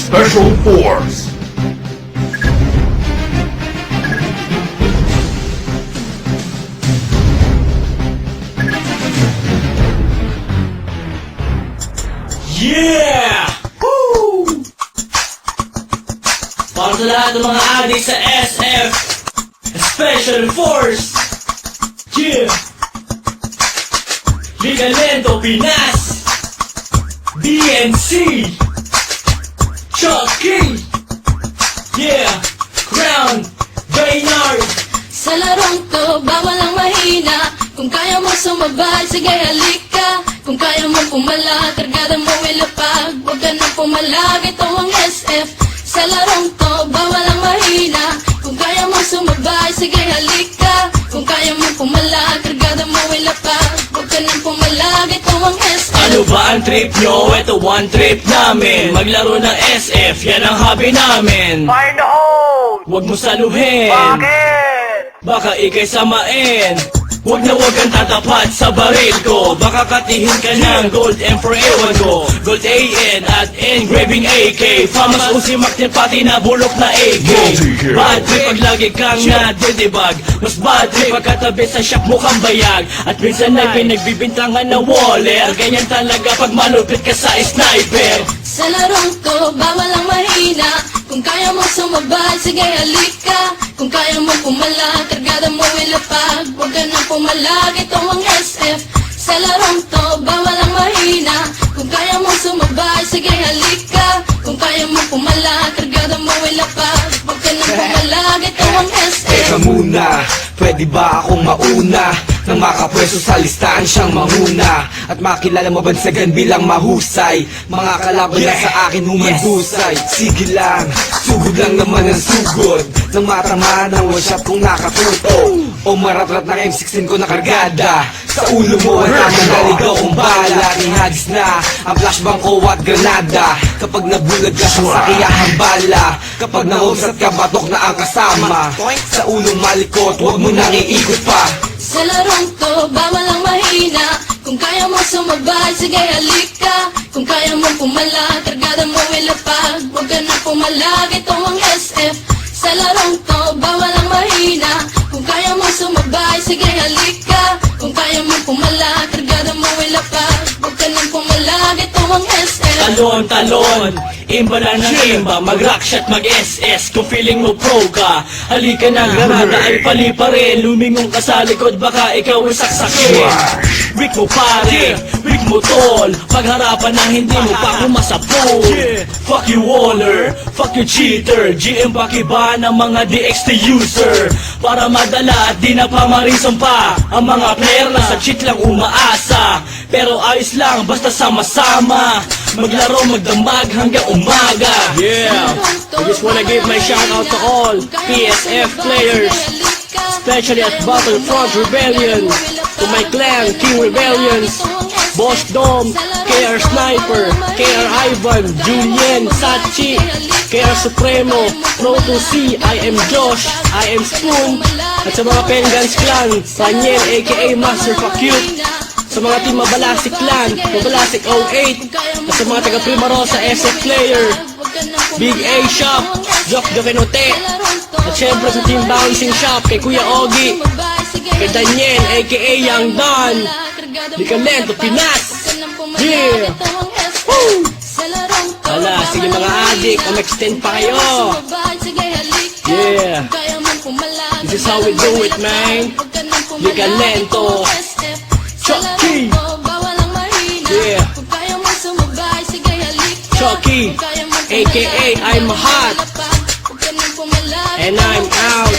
Special Force. Yeah! Woo! Para sa lahat ng mga adik sa SF Special Force. Yeah! Liga Lento Pinas, DNC, Chucky, yeah, Crown, Baynard. Sa larong to, bawal ang mahina. Kung kaya mo sumabay, sige halika. Kung kaya mo pumala, kargada mo ilapag. Huwag ka nang pumalag, ito ang SF. Sa larong to, bawal ang mahina. Kung kaya mo sumabay, sige halika. Kung kaya mo pumala, kargada mo ilapag. Huwag ka nang pumalag, ito ang SF. Ano ba ang trip nyo? Ito one trip namin. Maglaro ng SF, yan ang hobby namin. Fire in the hole! Huwag mo saluhin, Bakit? baka ikay samain. Huwag na huwag kang tatapat sa baril ko. Baka katihin ka ng gold M for ewan ko. Gold AN at engraving AK. Famas Uzi Martin pati na bulok na AK. Bad trip pag lagi kang nadidibag. Mas bad trip pag katabi sa shop mo kang bayag. At minsan ay pinagbibintangan na waller. Ganyan talaga pag malupit ka sa sniper. Sa larong to, bawal ang mahina. Kung kaya mo sumabay, sige halika. Kung kaya mo pumala, kargada mo ilapag. Huwag ka nang pumalag, ito ang SF. Sa larong to, bawal ang mahina. Kung kaya mo sumabay, sige halika. Kung kaya mo pumala, kargada mo ilapag. Huwag ka nang pumalag, ito ang SF. Teka muna, pwede ba akong mauna? Nang makapwesto sa listahan siyang manguna. At makilala mabansagan bilang mahusay. Mga kalaban na sa akin humanhusay. Sige lang, sugod lang naman ang sugod. Nang matama ng one shot kung nakatuto. O maratrat ng M16 ko na kargada. Sa ulo mo ang naman naligaw kong bala. Ihagis na ang flashbang ko at granada. Kapag nabulag ka sa sakiyahang bala. Kapag naumsat ka batok na ang kasama. Sa ulong malikot, huwag mo nang iikot pa. Sa larong to, bawal ang mahina. Kung kaya mo sumabay, sige halika. Kung kaya mo pumala, kargada mo ilapag. Huwag ka nang pumalag, ito ang SF. Sa larong to, bawal ang mahina. Kung kaya mo sumabay, sige halika. Kung kaya mo pumala, kargada mo ilapag. Huwag ka nang pumalag, ito ang SF. Talon, talon, imba na ng imba. Mag-rock shot, mag-SS. Kung feeling mo pro ka, halika na, granada ay pali pa rin. Lumingong ka sa likod, baka ikaw ay saksakin. Weak mo pare, weak mo tol. Pagharapan na hindi mo pa kumasapol. Fuck you waller, fuck you cheater. GM pakiba ng mga DXT user. Para madala at di na pamarisan pa. Ang mga player na sa cheat lang umaasa. Pero ayos lang, basta sama-sama. Maglaro, magdamag hanggang umaga. Yeah, I just wanna give my shout out to all PSF players, especially at Battlefront Rebellion, to my clan, King Rebellions, Boss Dom, KR Sniper, KR Ivan, Julian, Sachi, KR Supremo, Proto C, I am Josh, I am Spoon, at sa mga Pengans Clan, Daniel aka Master Fakute, sa mga team Mabalasik Clan, Mabalasik 08, at sa mga taga Primarosa SF Player, Big A Shop, Jock Jokenote, at syempre sa team Bouncing Shop, kay Kuya Ogie, kay Daniel aka Young Don, Liga Lento Pinas. Yeah! Woo! Hala, sige mga adik, extend pa kayo. Yeah! This is how we do it, man. Liga Lento, Chucky. Yeah. Chucky, aka I'm hot, and I'm out.